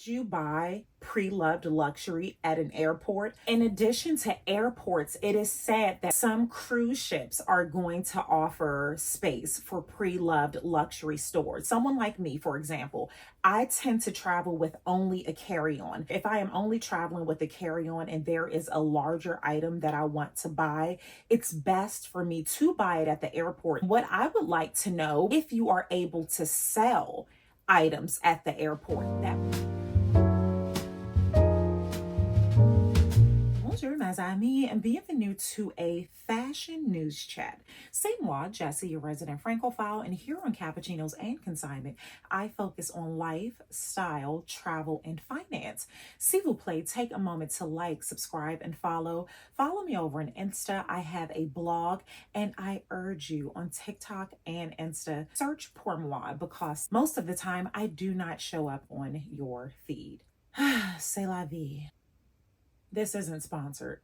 Would you buy pre-loved luxury at an airport? In addition to airports, it is said that some cruise ships are going to offer space for pre-loved luxury stores. Someone like me, for example, I tend to travel with only a carry-on. If I am only traveling with a carry-on and there is a larger item that I want to buy, it's best for me to buy it at the airport. What I would like to know, if you are able to sell items at the airport. Bonjour, mes amis, and bienvenue to a fashion news chat. C'est moi, Jessie, your resident Francophile, and here on Cappuccinos and Consignment, I focus on life, style, travel, and finance. S'il vous plaît, take a moment to like, subscribe, and follow. Follow me over on Insta. I have a blog, and I urge you on TikTok and Insta, search pour moi, because most of the time I do not show up on your feed. C'est la vie. This isn't sponsored,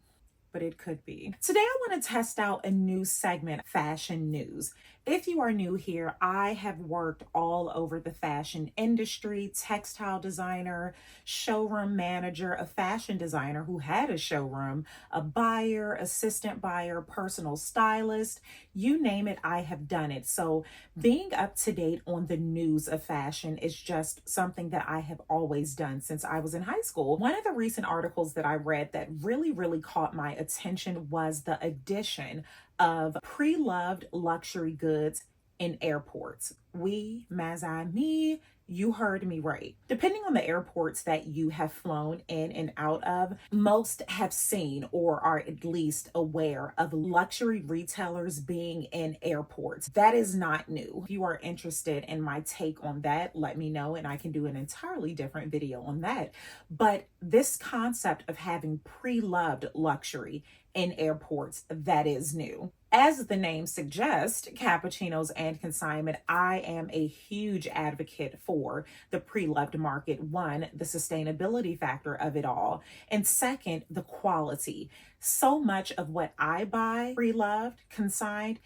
but it could be. Today, I want to test out a new segment, fashion news. If you are new here, I have worked all over the fashion industry, textile designer, showroom manager, a fashion designer who had a showroom, a buyer, assistant buyer, personal stylist, you name it, I have done it. So being up to date on the news of fashion is just something that I have always done since I was in high school. One of the recent articles that I read that really caught my attention was the addition of pre-loved luxury goods in airports. Oui, mes amis, you heard me right. Depending on the airports that you have flown in and out of, most have seen or are at least aware of luxury retailers being in airports. That is not new. If you are interested in my take on that, let me know and I can do an entirely different video on that. But this concept of having pre-loved luxury in airports, that is new. As the name suggests, Cappuccinos and Consignment, I am a huge advocate for the pre-loved market. One, the sustainability factor of it all. And second, the quality. So much of what I buy pre-loved, consigned,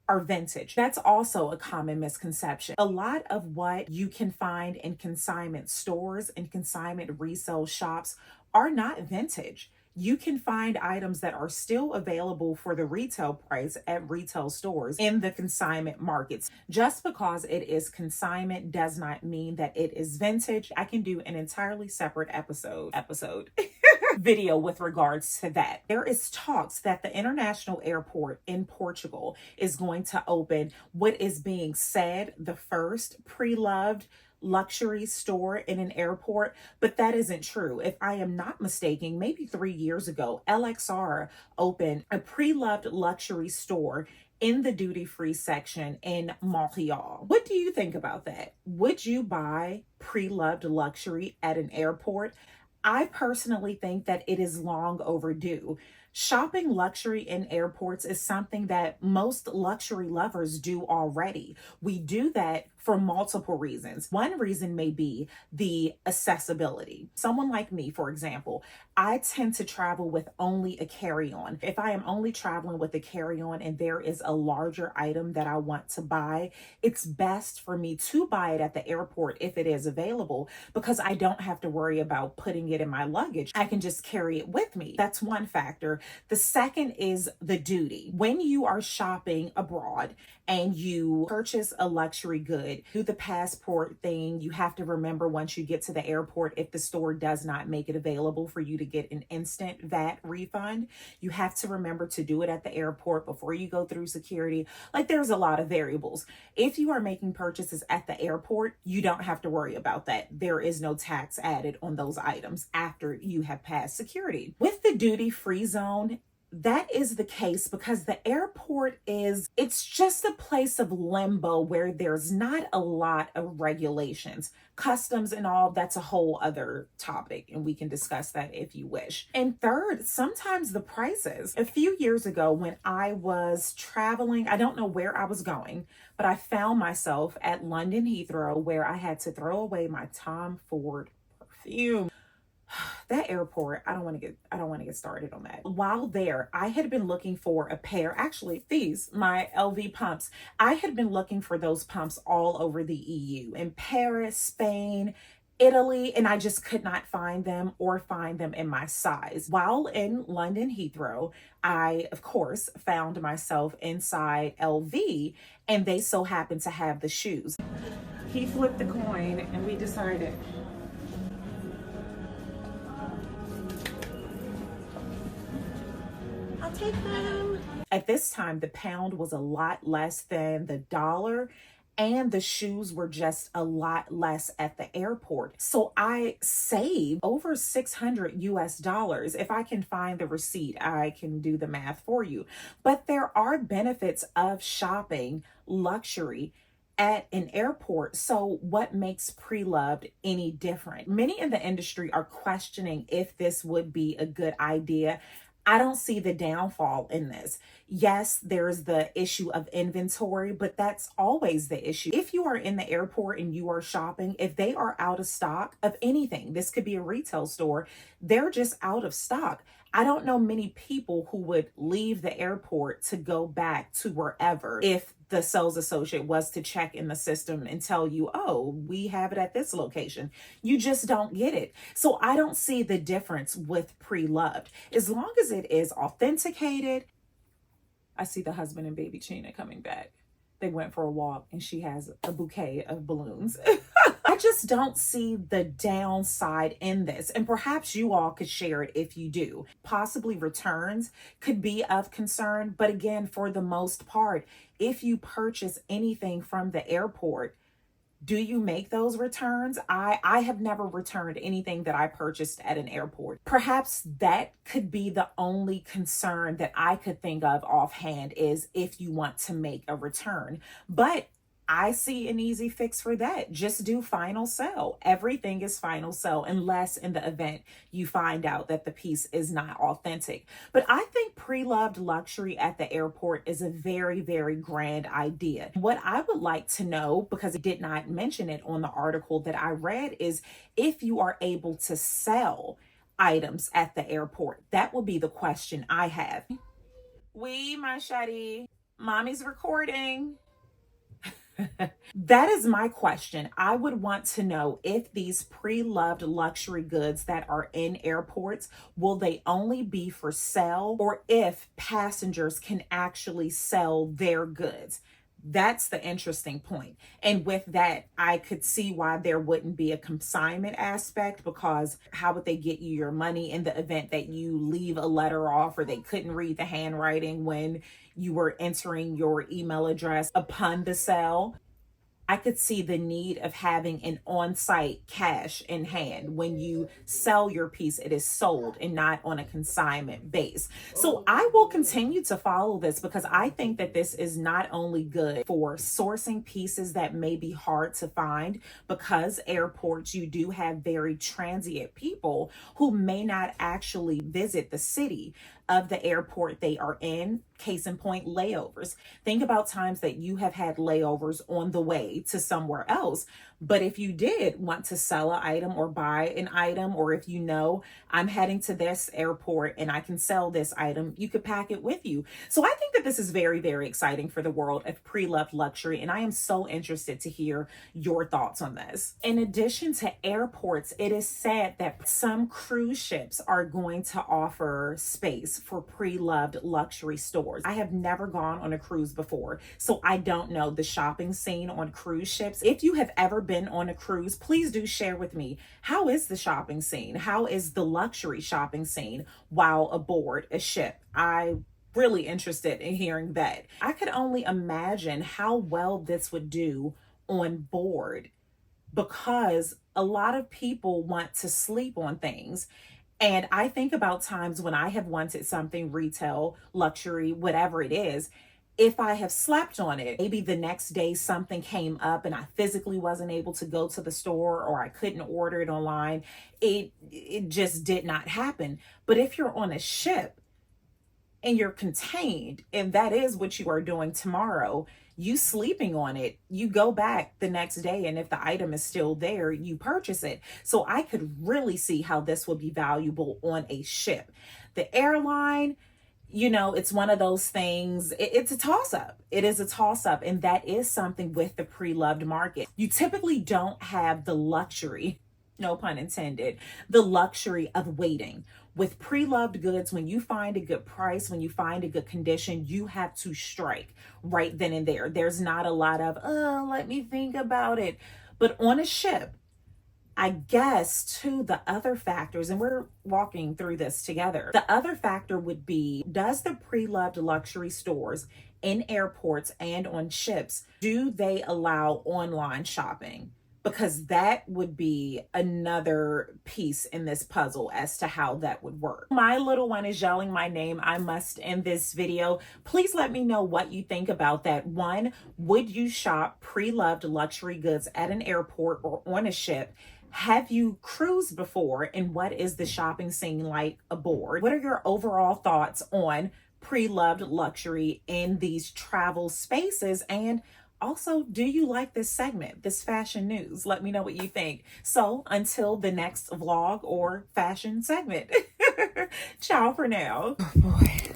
are vintage. That's also a common misconception. A lot of what you can find in consignment stores and consignment resale shops are not vintage. You can find items that are still available for the retail price at retail stores in the consignment markets. Just because it is consignment does not mean that it is vintage. I can do an entirely separate episode video with regards to that. There is talks that the international airport in Portugal is going to open what is being said the first pre-loved luxury store in an airport, but that isn't true. If I am not mistaken, maybe 3 years ago, LXR opened a pre-loved luxury store in the duty-free section in Montreal. What do you think about that? Would you buy pre-loved luxury at an airport? I personally think that it is long overdue. Shopping luxury in airports is something that most luxury lovers do already. We do that for multiple reasons. One reason may be the accessibility. Someone like me, for example, I tend to travel with only a carry-on. If I am only traveling with a carry-on and there is a larger item that I want to buy, it's best for me to buy it at the airport if it is available, because I don't have to worry about putting it in my luggage. I can just carry it with me. That's one factor. The second is the duty. When you are shopping abroad and you purchase a luxury good, do the passport thing. You have to remember once you get to the airport, if the store does not make it available for you to get an instant VAT refund, you have to remember to do it at the airport before you go through security. Like, there's a lot of variables. If you are making purchases at the airport, you don't have to worry about that. There is no tax added on those items after you have passed security. With the duty-free zone, that is the case because the airport it's just a place of limbo where there's not a lot of regulations. Customs and all, that's a whole other topic, and we can discuss that if you wish. And third, sometimes the prices. A few years ago when I was traveling, I don't know where I was going, but I found myself at London Heathrow where I had to throw away my Tom Ford perfume. That airport, I don't want to get started on that. While there, I had been looking for a pair, actually these, my LV pumps. I had been looking for those pumps all over the EU, in Paris, Spain, Italy, and I just could not find them or find them in my size. While in London Heathrow, I, of course, found myself inside LV, and they so happened to have the shoes. He flipped the coin, and we decided, I'll take them. At this time, the pound was a lot less than the dollar, and the shoes were just a lot less at the airport. So I saved over 600 US dollars. If I can find the receipt, I can do the math for you. But there are benefits of shopping luxury at an airport. So what makes Preloved any different? Many in the industry are questioning if this would be a good idea. I don't see the downfall in this. Yes, there's the issue of inventory, but that's always the issue. If you are in the airport and you are shopping, if they are out of stock of anything, this could be a retail store, they're just out of stock. I don't know many people who would leave the airport to go back to wherever if the sales associate was to check in the system and tell you, oh, we have it at this location. You just don't get it. So I don't see the difference with Preloved. As long as it is authenticated. I see the husband and baby Chena coming back. They went for a walk and she has a bouquet of balloons. I just don't see the downside in this. And perhaps you all could share it if you do. Possibly returns could be of concern. But again, for the most part, if you purchase anything from the airport, do you make those returns? I have never returned anything that I purchased at an airport. Perhaps that could be the only concern that I could think of offhand is if you want to make a return. But I see an easy fix for that. Just do final sell. Everything is final sell unless in the event you find out that the piece is not authentic. But I think Preloved luxury at the airport is a very, very grand idea. What I would like to know, because I did not mention it on the article that I read, is if you are able to sell items at the airport. That will be the question I have. Oui, my chérie. Mommy's recording. That is my question. I would want to know if these Preloved luxury goods that are in airports, will they only be for sale or if passengers can actually sell their goods? That's the interesting point. And with that, I could see why there wouldn't be a consignment aspect, because how would they get you your money in the event that you leave a letter off or they couldn't read the handwriting when you were entering your email address upon the sale? I could see the need of having an on-site cash in hand. When you sell your piece, it is sold and not on a consignment base. So I will continue to follow this because I think that this is not only good for sourcing pieces that may be hard to find, because airports, you do have very transient people who may not actually visit the city of the airport they are in. Case in point, layovers. Think about times that you have had layovers on the way to somewhere else. But if you did want to sell an item or buy an item, or if you know, I'm heading to this airport and I can sell this item, you could pack it with you. So I think that this is very, very exciting for the world of Preloved luxury. And I am so interested to hear your thoughts on this. In addition to airports, it is said that some cruise ships are going to offer space for Preloved luxury stores. I have never gone on a cruise before, so I don't know the shopping scene on cruise ships. If you have ever been on a cruise, please do share with me, how is the shopping scene? How is the luxury shopping scene while aboard a ship? I'm really interested in hearing that. I could only imagine how well this would do on board, because a lot of people want to sleep on things. And I think about times when I have wanted something retail, luxury, whatever it is. If I have slept on it, maybe the next day something came up and I physically wasn't able to go to the store, or I couldn't order it online. It just did not happen. But if you're on a ship and you're contained, and that is what you are doing tomorrow, you sleeping on it, you go back the next day, and if the item is still there, you purchase it. So I could really see how this would be valuable on a ship. The airline, it's one of those things. It's a toss-up. It is a toss-up. And that is something with the Preloved market. You typically don't have the luxury no pun intended, the luxury of waiting. With pre-loved goods, when you find a good price, when you find a good condition, you have to strike right then and there. There's not a lot of, oh, let me think about it. But on a ship, I guess, too, the other factors, and we're walking through this together. The other factor would be, does the pre-loved luxury stores in airports and on ships, do they allow online shopping? Because that would be another piece in this puzzle as to how that would work. My little one is yelling my name. I must end this video. Please let me know what you think about that. One, would you shop pre-loved luxury goods at an airport or on a ship? Have you cruised before, and what is the shopping scene like aboard? What are your overall thoughts on pre-loved luxury in these travel spaces? And also, do you like this segment, this fashion news? Let me know what you think. So until the next vlog or fashion segment, ciao for now. Oh boy.